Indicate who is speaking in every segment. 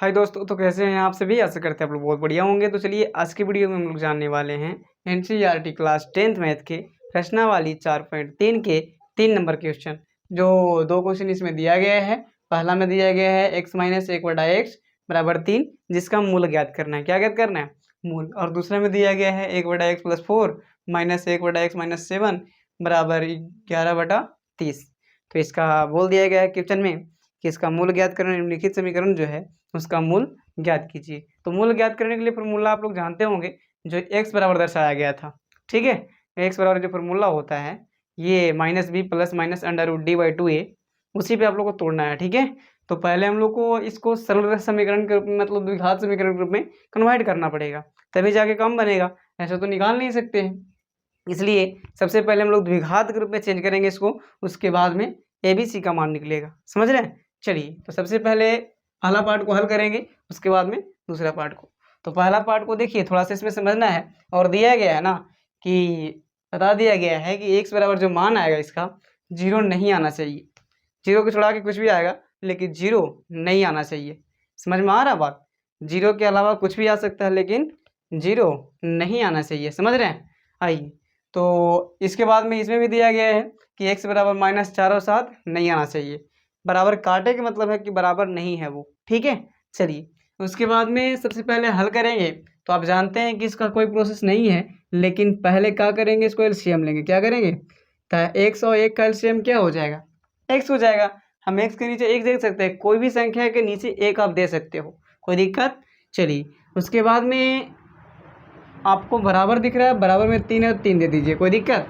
Speaker 1: हाय दोस्तों, तो कैसे हैं आप सभी। आशा करते हैं आप लोग बहुत बढ़िया होंगे। तो चलिए आज की वीडियो में हम लोग जानने वाले हैं एनसीईआरटी क्लास 10th मैथ के प्रश्नावली 4.3 के 3 नंबर क्वेश्चन। जो दो क्वेश्चन इसमें दिया गया है। पहला में दिया गया है x माइनस 1/x बराबर 3, जिसका मूल ज्ञात करना है। क्या ज्ञात करना है? मूल। और दूसरा में दिया गया है 1/x plus 4 minus 1/x minus 7 बराबर 11/30। तो इसका बोल दिया गया है क्वेश्चन में कि इसका मूल ज्ञात करना, निम्नलिखित समीकरण जो है उसका मूल ज्ञात कीजिए। तो मूल ज्ञात करने के लिए फॉर्मूला आप लोग जानते होंगे, जो x बराबर दर्शाया गया था। ठीक है, x बराबर जो फॉर्मूला होता है ये -b प्लस माइनस √d/2a, उसी पे आप लोग को तोड़ना है। ठीक है, तो पहले हम लोग को इसको सरल समीकरण के रूप में, मतलब द्विघात समीकरण के रूप में कन्वर्ट करना पड़ेगा, तभी जाके काम बनेगा। ऐसा तो निकाल नहीं सकते हैं, इसलिए सबसे पहले हम लोग द्विघात के रूप में चेंज करेंगे इसको, उसके बाद में ABC का मान निकलेगा। समझ रहे हैं? चलिए, तो सबसे पहले पहला पार्ट को हल करेंगे, उसके बाद में दूसरा पार्ट को। तो पहला पार्ट को देखिए, थोड़ा सा इसमें समझना है। और दिया गया है ना कि बता दिया गया है कि x बराबर जो मान आएगा इसका 0 नहीं आना चाहिए। 0 को छोड़ा के कुछ भी आएगा, लेकिन 0 नहीं आना चाहिए। समझ में आ रहा बात? 0 के अलावा कुछ भी आ सकता है, लेकिन 0 नहीं आना चाहिए। समझ रहे हैं? आइए, तो इसके बाद में इसमें भी दिया गया है कि x बराबर -4 और 7 नहीं आना चाहिए। बराबर काटे का मतलब है कि बराबर नहीं है वो। ठीक है, चलिए उसके बाद में सबसे पहले हल करेंगे। तो आप जानते हैं कि इसका कोई प्रोसेस नहीं है, लेकिन पहले क्या करेंगे, इसको एलसीएम लेंगे। क्या करेंगे? तो x और 1 का एलसीएम क्या हो जाएगा? x हो जाएगा। हम x के नीचे 1 दे सकते हैं, कोई भी संख्या के नीचे 1 आप दे सकते हो, कोई दिक्कत। चलिए उसके बाद में आपको बराबर दिख रहा है, बराबर में 3 है, 3 दे दीजिए, कोई दिक्कत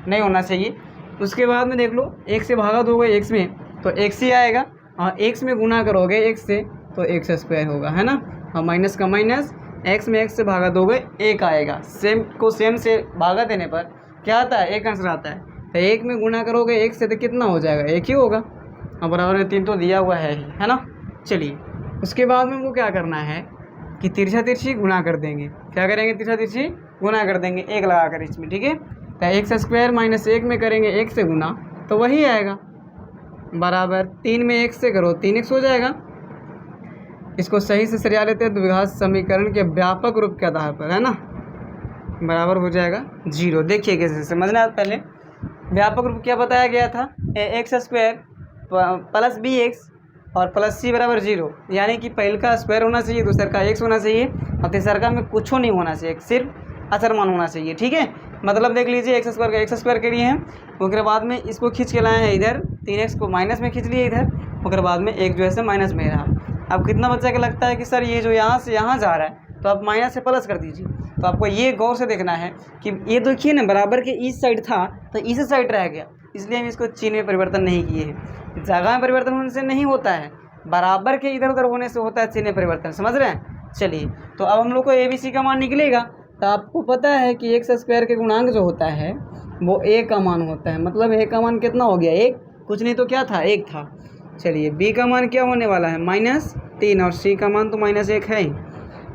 Speaker 1: नहीं होना चाहिए। उसके बाद में देख लो, 1 से भागा दोगे x में तो x ही आएगा, और x में गुना करोगे x से तो x² होगा, है ना। और माइनस का माइनस, x में x से भागा दोगे 1 आएगा। सेम को सेम से भागा देने पर क्या आता है? 1 आंसर आता है। तो 1 में गुना करोगे 1 से तो कितना हो जाएगा? 1 ही होगा। और बराबर में 3 तो दिया हुआ है ही, है ना। चलिए उसके बाद में हमको क्या करना है कि तिरछा तिरछी गुना कर देंगे। क्या करेंगे? तिरछा तिरछी गुना कर देंगे 1 लगा कर इसमें। ठीक है, तो x² माइनस 1 में करेंगे 1 से गुना तो वही आएगा, बराबर 3 में 1 से करो 3x हो जाएगा। इसको सही से सरिया लेते हैं द्विघात समीकरण के व्यापक रूप के आधार पर, है ना। बराबर हो जाएगा 0। देखिए कैसे समझना है। पहले व्यापक रूप क्या बताया गया था? x² प्लस bx और प्लस c बराबर 0, यानी कि पहले का स्क्वायर होना चाहिए, दूसरे का x होना चाहिए, और तीसरा का में कुछ नहीं होना चाहिए, सिर्फ अचर मान होना चाहिए। ठीक है, मतलब देख लीजिए x² का x² के लिए है, उसके बाद में इसको खींच के लाए हैं इधर, 3x को माइनस में खींच लिए इधर, उसके बाद में एक जो है माइनस में रहा। अब कितना बच्चा का लगता है कि सर ये जो यहाँ से यहाँ जा रहा है, तो आप माइनस से प्लस कर दीजिए। तो आपको ये गौर से देखना है कि ये देखिए ना, बराबर के इस साइड था तो इस साइड रह गया, इसलिए हम इसको चिन्ह में परिवर्तन नहीं किए हैं। जगह में परिवर्तन होने से नहीं होता है, बराबर के इधर उधर होने से होता है चिन्ह परिवर्तन। समझ रहे हैं? चलिए, तो अब हम लोग को ABC का मान निकलेगा। तो आपको पता है कि x² के गुणांक जो होता है वो a का मान होता है, मतलब a का मान कितना हो गया? 1, कुछ नहीं तो क्या था? 1 था। चलिए b का मान क्या होने वाला है? -3, और c का मान तो -1 है ही।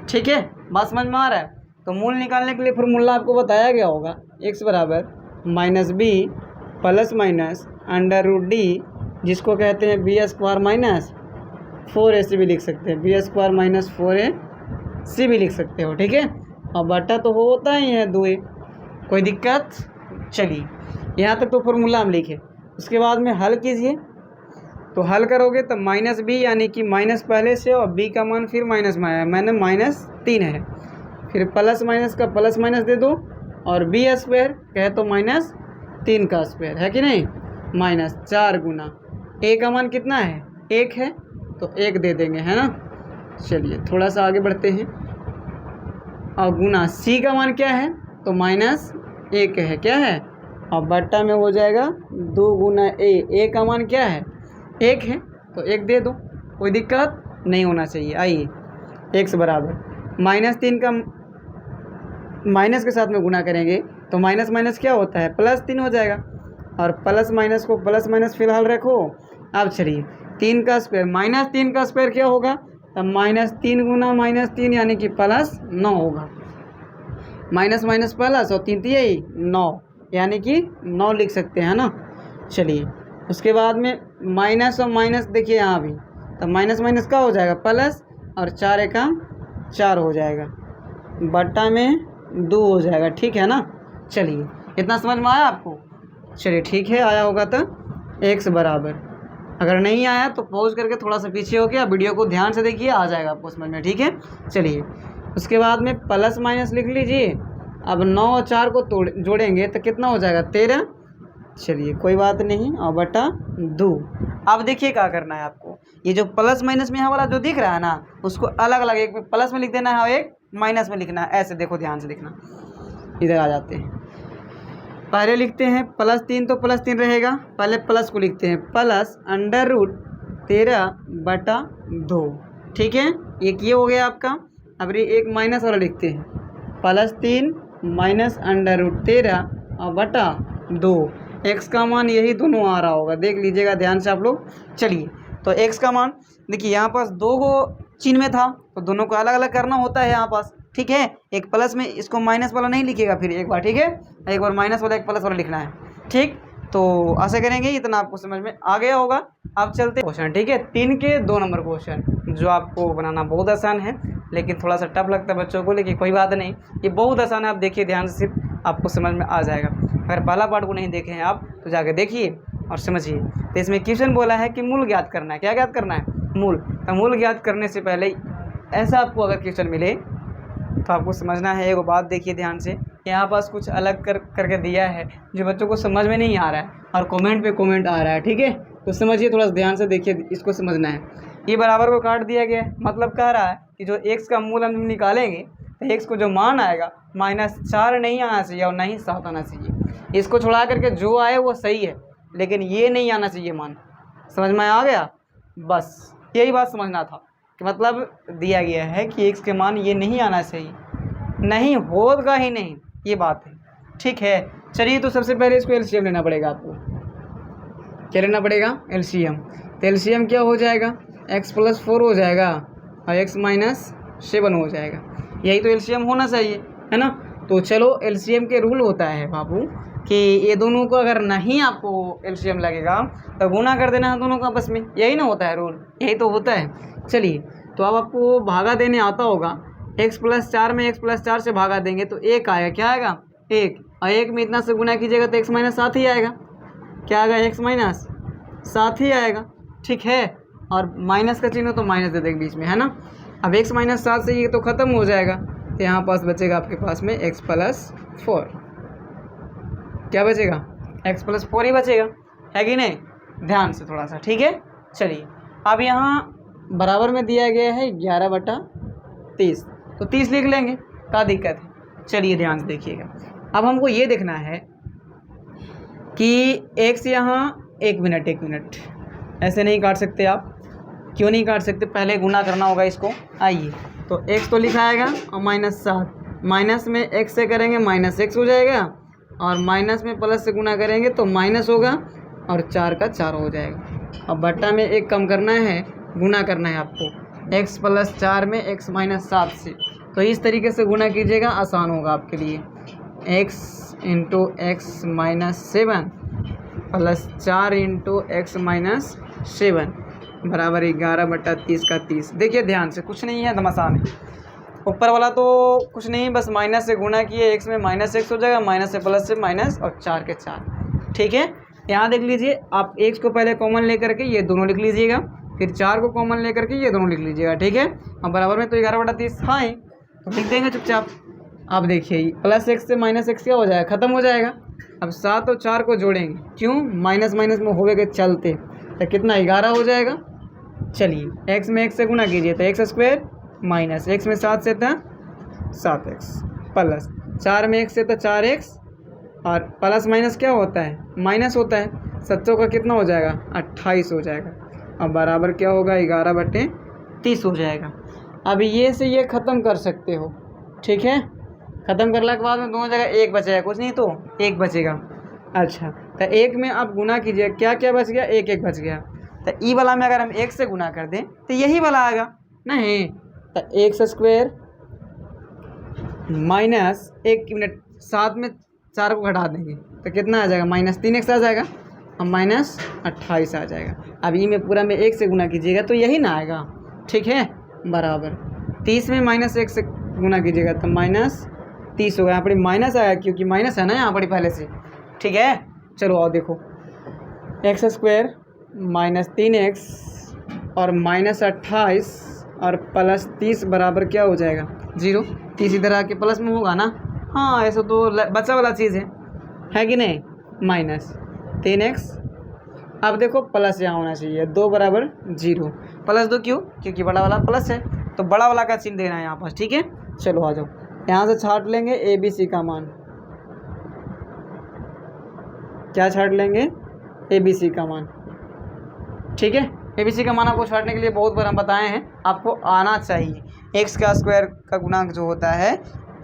Speaker 1: ठीक है, बात समझ में आ रहा है? तो मूल निकालने के लिए फॉर्मूला आपको बताया गया होगा, x बराबर -b प्लस माइनस √d, जिसको कहते हैं b² माइनस 4ac भी लिख सकते हैं, b² माइनस 4ac भी लिख सकते हो। ठीक है, और बटा तो होता ही है 2a, कोई दिक्कत। चलिए यहाँ तक तो फॉर्मूला हम लिखे। उसके बाद में हल कीजिए। तो हल करोगे तो -b, यानी कि माइनस पहले से और b का मान फिर माइनस में आया, मैंने -3 है, फिर प्लस माइनस का प्लस माइनस दे दो, और b² कहे तो -3 का स्क्वायर, है कि नहीं, -4 गुना a का मान कितना है? 1 है, तो 1 दे देंगे, है ना। चलिए थोड़ा सा आगे बढ़ते हैं। और गुना c का मान क्या है? तो -1 है, क्या है, और बट्टा में हो जाएगा 2 गुना a का मान क्या है? 1 है, तो 1 दे दो, कोई दिक्कत नहीं होना चाहिए। आइए, x बराबर -3 का माइनस के साथ में गुना करेंगे तो माइनस माइनस क्या होता है? +3 हो जाएगा, और प्लस माइनस को प्लस माइनस फिलहाल रखो। अब चलिए 3 का स्क्वायर, -3 का स्क्वायर क्या होगा? तब -3 गुना -3 यानी कि +9 होगा। माइनस माइनस प्लस और 3 यही 9, यानी कि 9 लिख सकते हैं ना। चलिए उसके बाद में माइनस और माइनस देखिए यहाँ भी, तो माइनस माइनस क्या हो जाएगा? प्लस, और 4 एकम 4 हो जाएगा, बट्टा में 2 हो जाएगा। ठीक है ना। चलिए इतना समझ में आया आपको? चलिए ठीक है, आया होगा तो x बराबर, अगर नहीं आया तो पॉज करके थोड़ा सा पीछे होके आप वीडियो को ध्यान से देखिए, आ जाएगा आपको समझ में। ठीक है। चलिए उसके बाद में प्लस माइनस लिख लीजिए। अब 9 और 4 को जोड़ेंगे तो कितना हो जाएगा? 13। चलिए कोई बात नहीं, और बटा 2। अब देखिए क्या करना है आपको, ये जो प्लस माइनस में यहाँ वाला जो दिख रहा है ना, उसको अलग अलग, एक में प्लस में लिख देना है और एक माइनस में लिखना है। ऐसे देखो, ध्यान से देखना, इधर आ जाते हैं। पहले लिखते हैं +3, तो +3 रहेगा। पहले प्लस को लिखते हैं, प्लस √13/2। ठीक है, एक ये हो गया आपका। अब ये एक माइनस वाला लिखते हैं, +3 माइनस √13/2। x का मान यही दोनों आ रहा होगा, देख लीजिएगा ध्यान से आप लोग। चलिए तो x का मान देखिए, यहाँ पास 2 को चिन्ह में था तो दोनों को अलग अलग करना होता है यहाँ पास। ठीक है, एक प्लस में इसको माइनस वाला नहीं लिखिएगा फिर एक बार। ठीक है, एक बार माइनस वाला एक प्लस वाला लिखना है। ठीक, तो ऐसे करेंगे, इतना आपको समझ में आ गया होगा। अब चलते क्वेश्चन। ठीक है, 3 के 2 नंबर क्वेश्चन, जो आपको बनाना बहुत आसान है, लेकिन थोड़ा सा टफ लगता है बच्चों को, लेकिन कोई बात नहीं, ये बहुत आसान है। आप देखिए ध्यान से, सिर्फ आपको समझ में आ जाएगा। अगर पहला पार्ट को नहीं देखे हैं आप तो जाके देखिए और समझिए। तो इसमें क्वेश्चन बोला है कि मूल ज्ञात करना है। क्या ज्ञात करना है? मूल। तो मूल ज्ञात करने से पहले ऐसा आपको अगर क्वेश्चन मिले तो आपको समझना है, एक बात देखिए ध्यान से, यहाँ पास कुछ अलग करके दिया है जो बच्चों को समझ में नहीं आ रहा है, और कमेंट पे कमेंट आ रहा है। ठीक है, तो समझिए, थोड़ा ध्यान से देखिए, इसको समझना है। ये बराबर को काट दिया गया है, मतलब कह रहा है कि जो x का मूल हम निकालेंगे तो x को जो मान आएगा -4 नहीं आना चाहिए और नहीं 7 आना चाहिए। इसको छोड़ा करके जो आए वो सही है, लेकिन ये नहीं आना चाहिए मान। समझ में आ गया? बस यही बात समझना था कि मतलब दिया गया है कि x के मान ये नहीं आना चाहिए, नहीं होगा ही नहीं, ये बात है। ठीक है, चलिए तो सबसे पहले इसको एलसीएम लेना पड़ेगा आपको। क्या लेना पड़ेगा? एलसीएम। तो एलसीएम क्या हो जाएगा? x + 4 हो जाएगा और x - 7 हो जाएगा। यही तो एलसीएम होना चाहिए, है ना। तो चलो, एलसीएम के रूल होता है बाबू कि ये दोनों को अगर नहीं आपको एलसीएम लगेगा तो गुना कर देना है दोनों को आपस में, यही ना होता है रूल, यही तो होता है। चलिए, तो अब आपको भागा देने आता होगा। x + 4 में x + 4 से भागा देंगे तो 1 आएगा। क्या आएगा? 1। और 1 में इतना से गुना कीजिएगा तो x - 7 ही आएगा। क्या आएगा? x - 7 ही आएगा। ठीक है, और माइनस का चिन्ह तो माइनस दे देंगे बीच में, है ना। अब x - 7 से ये तो ख़त्म हो जाएगा, तो यहाँ पास बचेगा आपके पास में x + 4। क्या बचेगा? x + 4 ही बचेगा, है कि नहीं? ध्यान से थोड़ा सा। ठीक है, चलिए अब यहाँ बराबर में दिया गया है 11/30, तो 30 लिख लेंगे, क्या दिक्कत है। चलिए ध्यान से देखिएगा। अब हमको ये देखना है कि x यहाँ 1 मिनट ऐसे नहीं काट सकते आप। क्यों नहीं काट सकते? पहले गुना करना होगा इसको। आइए, तो x तो लिखा आएगा और -7, माइनस में x से करेंगे -x हो जाएगा, और माइनस में प्लस से गुना करेंगे तो माइनस होगा, और 4 का 4 हो जाएगा। अब बट्टा में 1 कम करना है, गुना करना है आपको x + 4 में x - 7 से। तो इस तरीके से गुना कीजिएगा, आसान होगा आपके लिए। x × x - 7 + 4 × x - 7 बराबर 11/30 का 30। देखिए ध्यान से, कुछ नहीं है, एकदम आसान है। ऊपर वाला तो कुछ नहीं, बस माइनस से गुना किए, x में -x हो जाएगा, माइनस से प्लस से माइनस, और 4 के 4। ठीक है, यहाँ देख लीजिए, आप x को पहले कॉमन लेकर के ये दोनों लिख लीजिएगा, फिर 4 को कॉमन लेकर के ये दोनों लिख लीजिएगा। ठीक है, अब बराबर में तो 11/30 हाँ ही, तो लिख देंगे चुपचाप। अब देखिए +x से -x क्या हो जाएगा? ख़त्म हो जाएगा। अब 7 और 4 को जोड़ेंगे, क्यों? माइनस माइनस में होवे के चलते, तो कितना? 11 हो जाएगा। चलिए, x में x से गुना कीजिए तो x² माइनस x में 7 से था 7x, प्लस 4 में x से तो 4x, और प्लस माइनस क्या होता है? माइनस होता है। 7 का कितना हो जाएगा? 28 हो जाएगा। अब बराबर क्या होगा? 11/30 हो जाएगा। अब ये से ये ख़त्म कर सकते हो। ठीक है, ख़त्म करने के बाद में दोनों जगह 1 बचेगा, कुछ नहीं तो 1 बचेगा। अच्छा, तो 1 में आप गुना कीजिए, क्या क्या बच गया? 1 बच गया। तो ई वाला में अगर हम 1 से गुना कर दें तो यही वाला आएगा नहीं, तो x² माइनस 1 मिनट 7 में 4 को घटा देंगे तो कितना आ जाएगा? -3x आ जाएगा, और -28 आ जाएगा। अब ई में पूरा में 1 से गुना कीजिएगा तो यही ना आएगा। ठीक है, बराबर 30 में -1 से गुना कीजिएगा तो -30 होगा। यहाँ पर माइनस आया क्योंकि माइनस है ना यहाँ पर पहले से, ठीक है। चलो आओ देखो, x² -3x और -28 और +30 बराबर क्या हो जाएगा 0। 30 इधर आके प्लस में होगा ना, हाँ ऐसा तो बचा वाला चीज़ है कि नहीं। -3x, अब देखो प्लस यहाँ होना चाहिए, 2 बराबर 0, +2 क्यों, क्योंकि बड़ा वाला प्लस है तो बड़ा वाला का चिन्ह देना है यहाँ पास, ठीक है। चलो आ जाओ, यहाँ से छाट लेंगे ABC का मान, क्या छाट लेंगे ABC का मान, ठीक है। ABC का मान आपको छाटने के लिए बहुत बार हम बताए हैं, आपको आना चाहिए। x का स्क्वायर का गुणांक जो होता है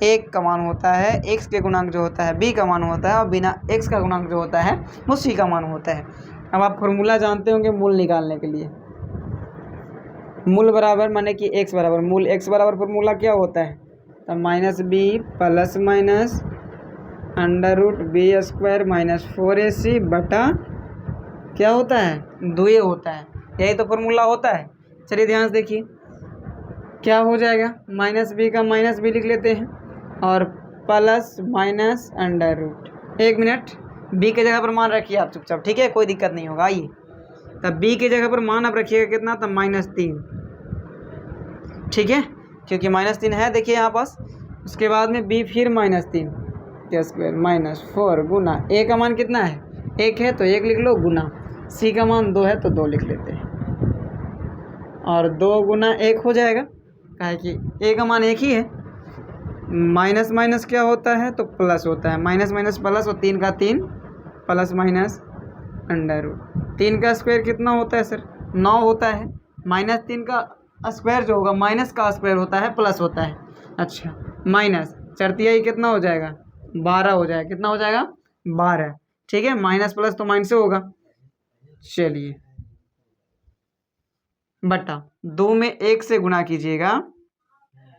Speaker 1: 1 का मान होता है, x के गुणांक जो होता है b का मान होता है, और बिना x का गुणांक जो होता है वो c का मान होता है। अब आप फॉर्मूला जानते होंगे मूल निकालने के लिए, मूल बराबर माने कि x बराबर मूल, x बराबर फॉर्मूला क्या होता है, तो -b plus minus √b² -4ac बटा क्या होता है 2a होता है, यही तो फॉर्मूला होता है। चलिए ध्यान से देखिए क्या हो जाएगा, -b का -b लिख लेते हैं और प्लस माइनस √। 1 मिनट, b के जगह पर मान रखिए आप चुपचाप, ठीक है, कोई दिक्कत नहीं होगा। आइए तब b के जगह पर मान आप रखिएगा कितना, तब -3, ठीक है, क्योंकि -3 है देखिए यहाँ पास। उसके बाद में b फिर -3 के स्क्वायर -4 गुना a का मान कितना है 1 है तो 1 लिख लो, गुना c का मान 2 है तो 2 लिख लेते हैं, और 2 गुना 1 हो जाएगा, काहे कि a का मान 1 ही है। माइनस माइनस क्या होता है तो प्लस होता है, माइनस माइनस प्लस, और 3 का 3 प्लस माइनस √। 3 का स्क्वायर कितना होता है सर 9 होता है, -3 का स्क्वायर जो होगा माइनस का स्क्वायर होता है प्लस होता है। अच्छा माइनस चरतियाई कितना हो जाएगा 12 हो जाएगा, कितना हो जाएगा 12, ठीक है, माइनस प्लस तो माइनस से होगा। चलिए बटा 2 में 1 से गुना कीजिएगा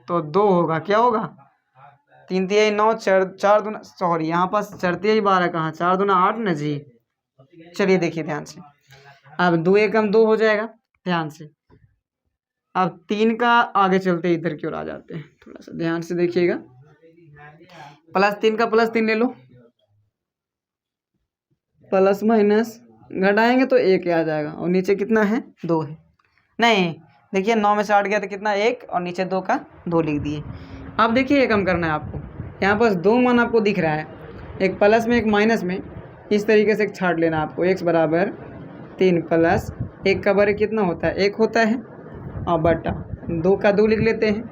Speaker 1: तो 2 होगा, क्या होगा 3 तिहाई 9, 4 दूना, सॉरी यहाँ पास 4 तिहाई 12 कहाँ, 4 दूना 8 न जी। चलिए देखिए ध्यान से, अब 2 एकम 2 हो जाएगा, ध्यान से। अब 3 का आगे चलते इधर की ओर आ जाते हैं, थोड़ा सा ध्यान से देखिएगा, +3 का +3 ले लो, प्लस माइनस घटाएंगे तो 1 आ जाएगा, और नीचे कितना है 2 है, नहीं देखिए 9 में से 8 गया तो कितना 1, और नीचे 2 का 2 लिख दिए। अब देखिए ये कम करना है आपको, यहाँ पास 2 मान आपको दिख रहा है, एक प्लस में एक माइनस में, इस तरीके से एक छाट लेना आपको। x बराबर 3 प्लस 1 का वर्ग कितना होता है 1 होता है, और बटा 2 का 2 लिख लेते हैं,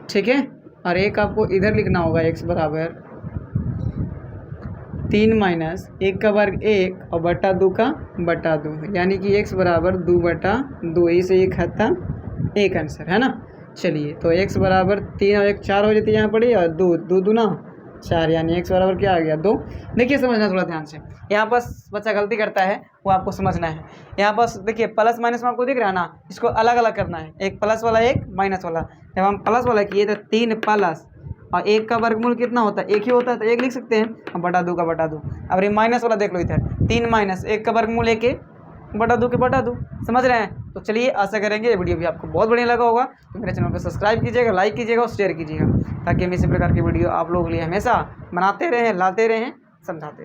Speaker 1: ठीक है। और 1 आपको इधर लिखना होगा, x बराबर 3 माइनस 1 का वर्ग 1 और बटा 2 का बटा 2, यानी कि x बराबर 2 बटा 2, इसे 1 खत्म 1 आंसर है ना। चलिए तो x बराबर 3 और 1 4 हो जाती है यहाँ पड़ी, और 2 दूना 4, यानी x बराबर क्या आ गया 2। देखिए समझना थोड़ा ध्यान से, यहाँ पास बच्चा गलती करता है वो आपको समझना है। यहाँ पास देखिए प्लस माइनस में आपको दिख रहा है ना, इसको अलग अलग करना है, एक प्लस वाला एक माइनस वाला। जब हम प्लस वाला किए तो 3 प्लस और 1 का वर्गमूल कितना होता है 1 ही होता है, तो 1 लिख सकते हैं, और बटा 2 का बटा 2। अब ये माइनस वाला देख लो इधर, 3 माइनस 1 का वर्गमूल 1 बटा 2 के बटा 2, समझ रहे हैं। तो चलिए आशा करेंगे ये वीडियो भी आपको बहुत बढ़िया लगा होगा, तो मेरे चैनल को सब्सक्राइब कीजिएगा, लाइक कीजिएगा और शेयर कीजिएगा, ताकि हम इसी प्रकार की वीडियो आप लोगों के लिए हमेशा बनाते रहें, लाते रहें, समझाते रहें।